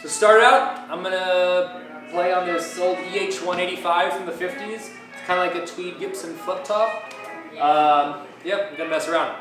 To start out, I'm gonna play on this old EH-185 from the 50s. It's kind of like a tweed Gibson flip top. Yep, I'm gonna mess around.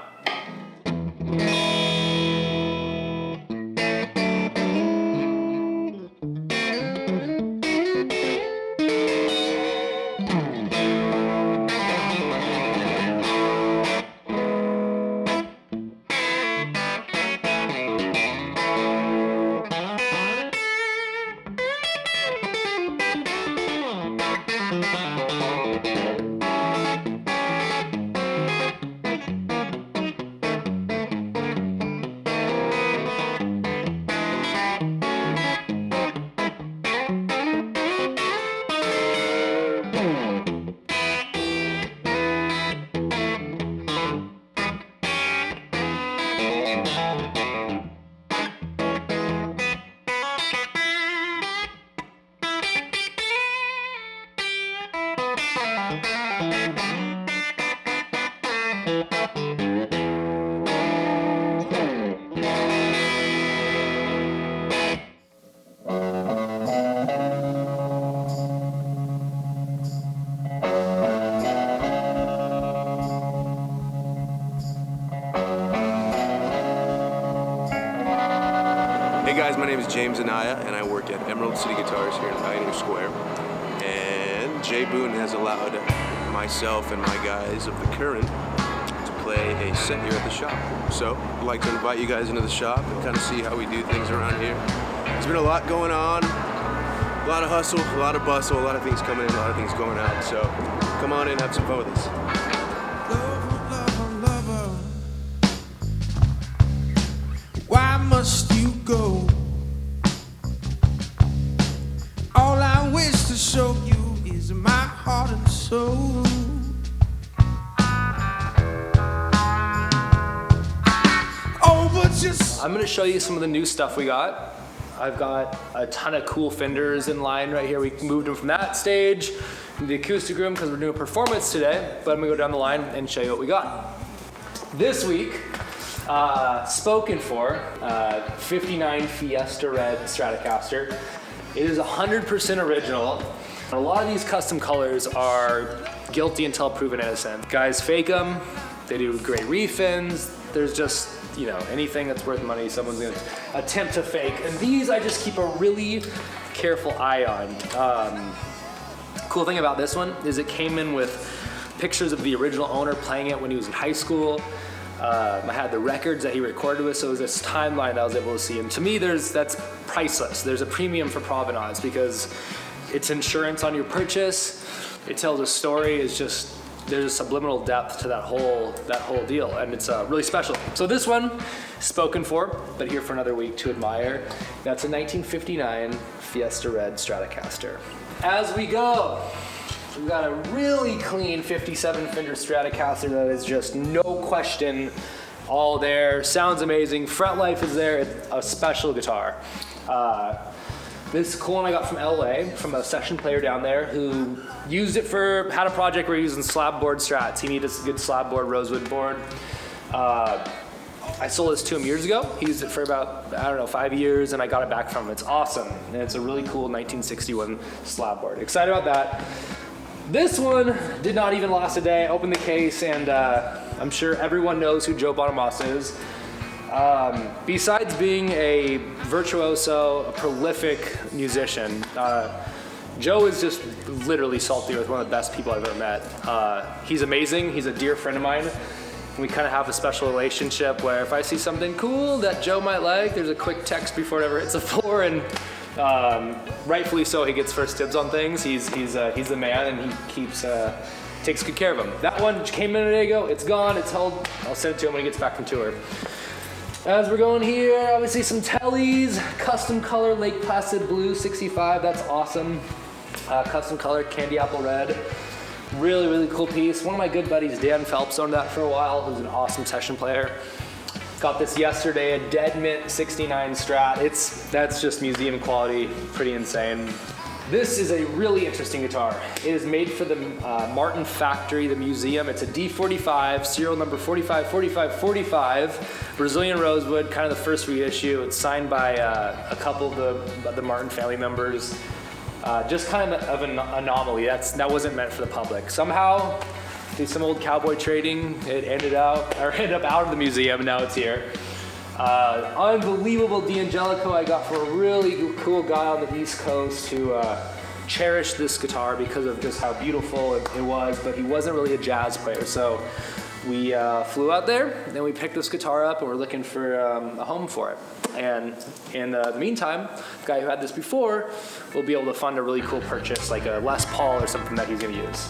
Hey guys, my name is James Anaya and I work at Emerald City Guitars here in Pioneer Square. And Jay Boone has allowed myself and my guys of the current to play a set here at the shop. So I'd like to invite you guys into the shop and kind of see how we do things around here. There's been a lot going on, a lot of hustle, a lot of bustle, a lot of things coming in, a lot of things going out. So come on in, have some fun with us. Why must you go? All I wish to show you is my heart and soul. Oh, but just I'm gonna show you some of the new stuff we got. I've got a ton of cool Fenders in line right here. We moved them from that stage to the acoustic room because we're doing a performance today, but I'm gonna go down the line and show you what we got. This week, spoken for, 59 Fiesta Red Stratocaster. It is 100% original. A lot of these custom colors are guilty until proven innocent. Guys fake them, they do great refins. There's just, you know, anything that's worth money, someone's gonna attempt to fake. And these I just keep a really careful eye on. Cool thing about this one is it came in with pictures of the original owner playing it when he was in high school. I had the records that he recorded with, so it was this timeline that I was able to see. And to me, that's priceless. There's a premium for provenance because it's insurance on your purchase. It tells a story. It's just, there's a subliminal depth to that whole deal, and it's really special. So this one, spoken for, but here for another week to admire. That's a 1959 Fiesta Red Stratocaster. As we go, we've got a really clean 57 Fender Stratocaster that is just no question all there. Sounds amazing. Fret life is there. It's a special guitar. This is cool one I got from LA from a session player down there who used it had a project where he was using slab board strats. He needed a good slab board, rosewood board. I sold this to him years ago. He used it for about, 5 years, and I got it back from him. It's awesome. And it's a really cool 1961 slab board. Excited about that. This one did not even last a day. I opened the case, and I'm sure everyone knows who Joe Bonamassa is. Besides being a virtuoso, a prolific musician, Joe is just literally salty with one of the best people I've ever met. He's amazing. He's a dear friend of mine. We kind of have a special relationship where if I see something cool that Joe might like, there's a quick text before it ever hits the floor, and rightfully so, he gets first dibs on things. He's the man, and he takes good care of them. That one came in a day ago. It's gone. It's held. I'll send it to him when he gets back from tour. As we're going here, obviously some Tellys, custom color Lake Placid Blue 65. That's awesome. Custom color Candy Apple Red. Really, really cool piece. One of my good buddies, Dan Phelps, owned that for a while, who's an awesome session player. Got this yesterday, a Dead Mint 69 Strat. That's just museum quality, pretty insane. This is a really interesting guitar. It is made for the Martin factory, the museum. It's a D45, serial number 454545, Brazilian rosewood, kind of the first reissue. It's signed by a couple of the Martin family members. Just kind of an anomaly. That wasn't meant for the public. Somehow, through some old cowboy trading, it ended up out of the museum, and now it's here. Unbelievable D'Angelico I got for a really cool guy on the East Coast who cherished this guitar because of just how beautiful it was, but he wasn't really a jazz player. So we flew out there, and we picked this guitar up, and we're looking for a home for it. And in the meantime, the guy who had this before will be able to fund a really cool purchase, like a Les Paul or something that he's going to use.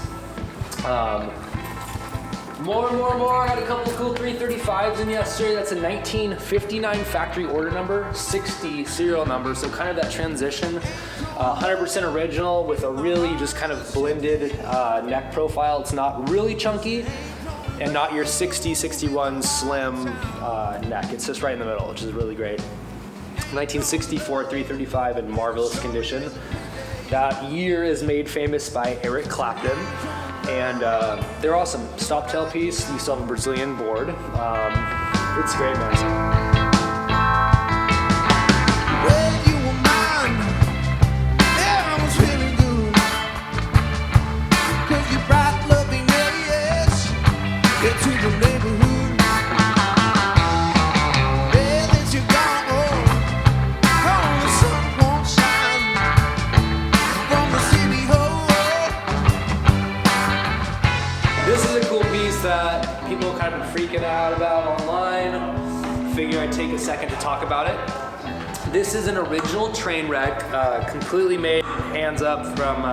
More. I got a couple of cool 335s in yesterday. That's a 1959 factory order number, 60 serial number. So kind of that transition, 100% original with a really just kind of blended neck profile. It's not really chunky and not your 60, 61 slim neck. It's just right in the middle, which is really great. 1964 335 in marvelous condition. That year is made famous by Eric Clapton. And they're awesome. Stop tail piece. You still have a Brazilian board. It's great, man. Well, you were mine. Yeah, I was feeling good. 'Cause you brought loving yes into the neighborhood. Well, since you're gone, the sun won't shine from the city hall. This is a cool piece that people have kind of been freaking out about online. Figure I'd take a second to talk about it. This is an original train wreck, completely made hands up from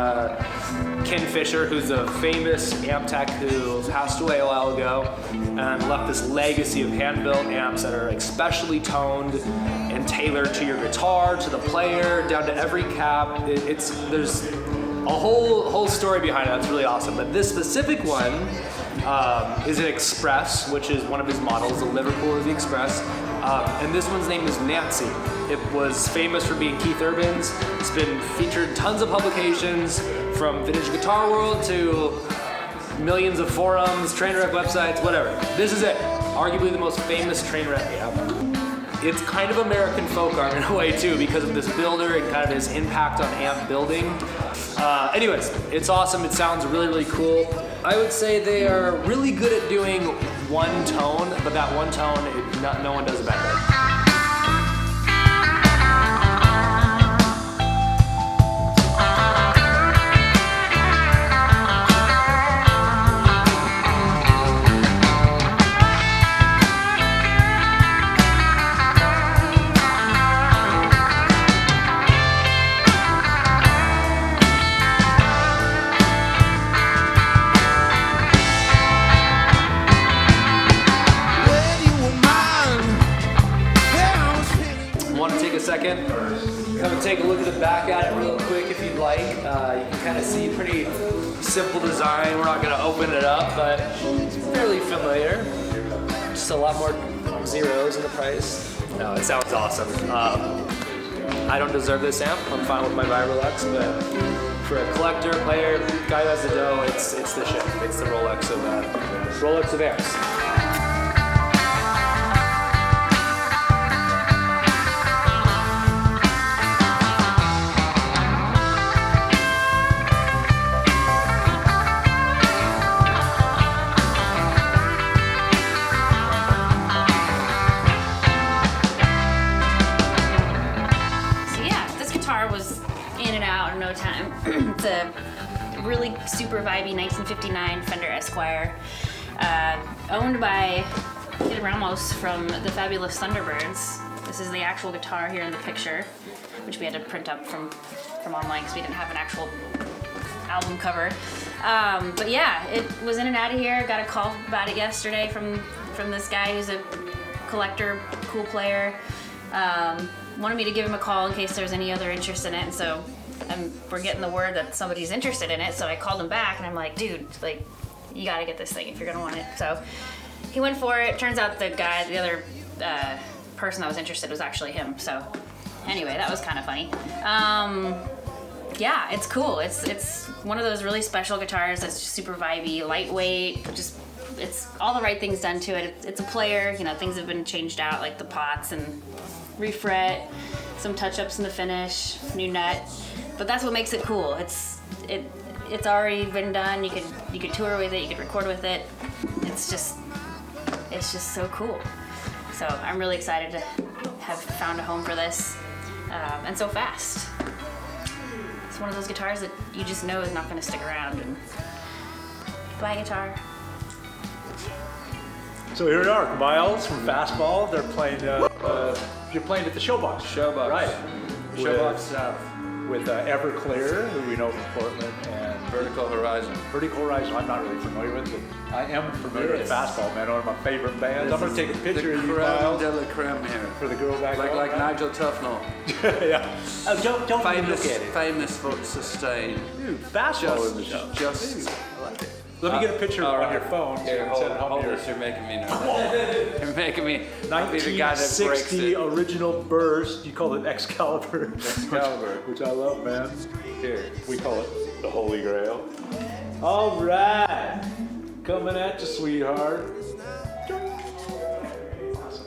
Ken Fisher, who's a famous amp tech who passed away a while ago and left this legacy of hand-built amps that are especially toned and tailored to your guitar, to the player, down to every cap. There's a whole story behind it. That's really awesome. But this specific one is an Express, which is one of his models. The Liverpool is the Express. And this one's name is Nancy. It was famous for being Keith Urban's. It's been featured in tons of publications, from Vintage Guitar World to millions of forums, train wreck websites, whatever. This is it. Arguably the most famous train wreck amp. It's kind of American folk art in a way too, because of this builder and kind of his impact on amp building. Anyways, it's awesome. It sounds really, really cool. I would say they are really good at doing one tone, but that one tone, no one does it better. Second, come and take a look at the back at it real quick if you'd like. You can kind of see pretty simple design. We're not going to open it up, but it's fairly familiar. Just a lot more zeros in the price. No, it sounds awesome. I don't deserve this amp. I'm fine with my Rolex, but for a collector, player, guy who has the dough, it's the shit. It's the Rolex of amps. It's a really super vibey 1959 Fender Esquire, owned by Kid Ramos from the Fabulous Thunderbirds. This is the actual guitar here in the picture, which we had to print up from online because we didn't have an actual album cover. But yeah, it was in and out of here. Got a call about it yesterday from this guy who's a collector, cool player. Wanted me to give him a call in case there's any other interest in it, and so we're getting the word that somebody's interested in it. So I called him back and I'm like, dude, like, you gotta get this thing if you're gonna want it. So he went for it. Turns out the other person that was interested was actually him. So anyway, that was kind of funny. Yeah, it's cool. It's one of those really special guitars that's just super vibey, lightweight, just it's all the right things done to it. It's a player, you know, things have been changed out like the pots and refret, some touch-ups in the finish, new nut. But that's what makes it cool. It's already been done. You could tour with it, you could record with it. It's just so cool. So I'm really excited to have found a home for this, and so fast. It's one of those guitars that you just know is not going to stick around. And buy a guitar. So here we are, Miles from Fastball. They're playing. You're playing at the Showbox. Showbox. Right. Showbox South. With Everclear, who we know from Portland, and Vertical Horizon. Vertical Horizon. I'm not really familiar with, but I am familiar with Yes. Fastball, man. One of my favorite bands. I'm going to take a picture of you, Creme Miles, de la creme here. for the girl back home. Like right? Nigel Tufnell. Yeah. Oh, don't Famous, look at it. famous for Sustain. Dude, Fastball in the show. Just. Let me get a picture all on right. your phone. so you Here, can send it home hold to your- this. You're making me nervous. You're making me. I'll be the guy that breaks 1960 it. original burst. You call it Excalibur. Excalibur. Which I love, man. Here. We call it the Holy Grail. All right. Coming at you, sweetheart. Awesome.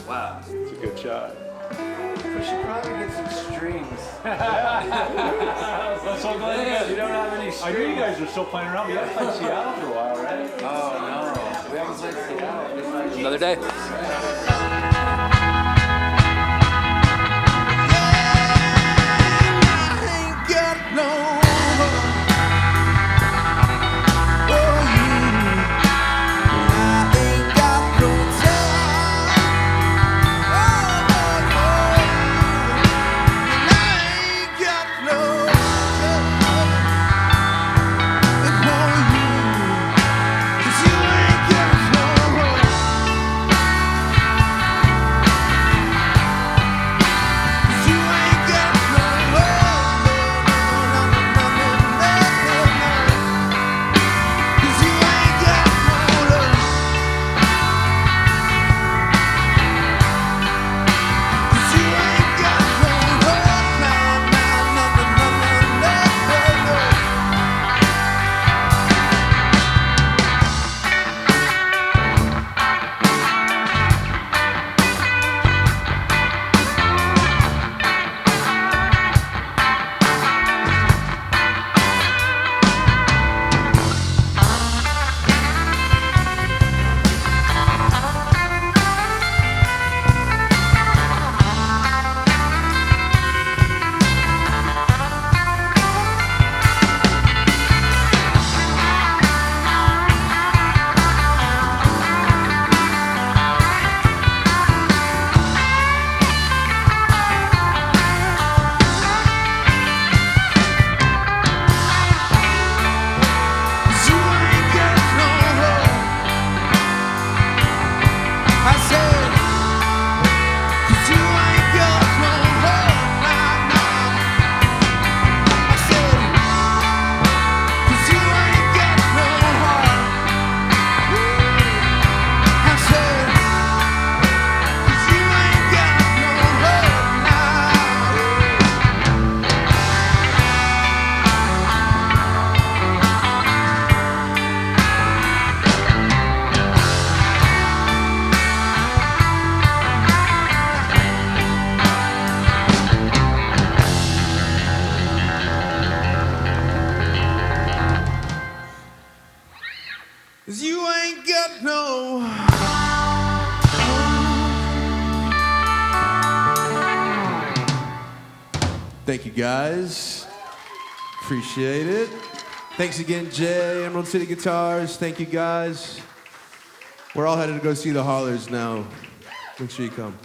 Wow. It's a good shot. We should probably get some strings. I'm so glad You don't have any I strings. knew you guys were still playing around. We haven't played Seattle for a while, right? Oh no. We haven't played Seattle. Another day. Thank you guys. Appreciate it. Thanks again, Jay, Emerald City Guitars. Thank you guys. We're all headed to go see the Haulers now. Make sure you come.